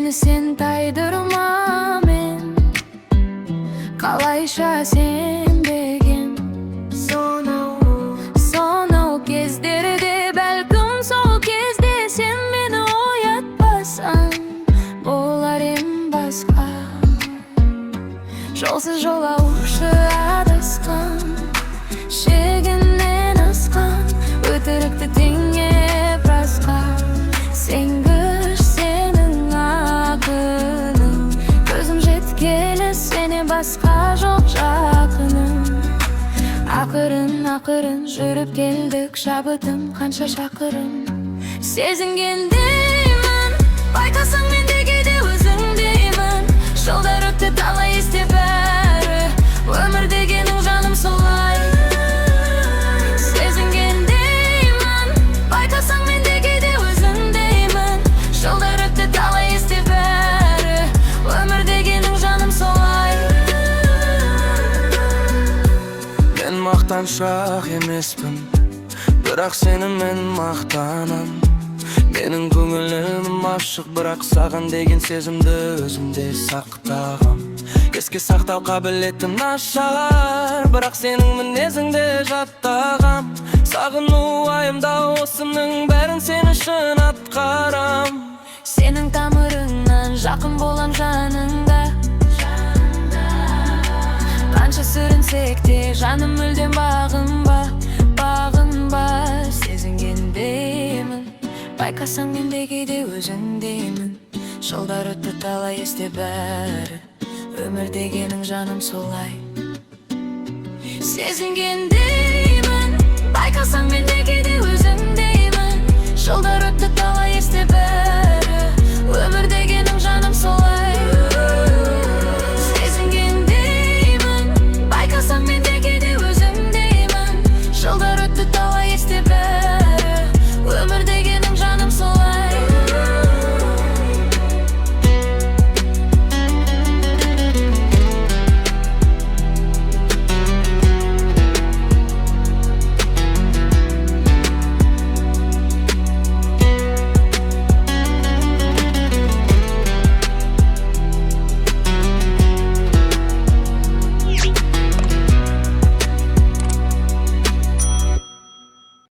Meni sen taydırma men, kalayşa sen degen. Sonau kezderde belkim sol kezde sen meni oyatpasan, bolarım baska. Жолсыз жолаушы адасқан, шегінен асқан, өтірікті теңеп расқа. Сен күш, сенің ақының, көзім жеткелі сені басқа жоқ жақыным. Ақырын жүріп келдік, шабытым қанша шақырым. Сезінгендеймін, байқасаң мен де кейде өзіңдеймін. Жылдар өтті талай есте бәрі, өмір дегенің жаным солай. Сезінгендеймін, байқасаң мен де кейде өзіңдеймін. Жылдар өтті талай есте бәрі, өмір дегенің жаным солай. Мен мақтаншақ емеспін, бірақ сені мен мақтанам. Менің көңілім ашық, бірақ саған деген сезімді өзімде сақтағам. Еске сақтау қабілетім нашар, бірақ сенің мінезіңде жаттағам. Сағыну, уайымдау, осының бәрін сен үшін атқарам. Сенің тамырыңнан жақын болам жаныңда, қанша сүрінсек те жаным мүлдем бағынба. Сезінгендеймін, байқасаң мен де кейде өзіңдеймін. Жылдар өтті талай есте бәрі, өмір дегенің жаным солай. Сезінгендеймін, байқасаң мен де кейде өзіңдеймін. Жылдар өтті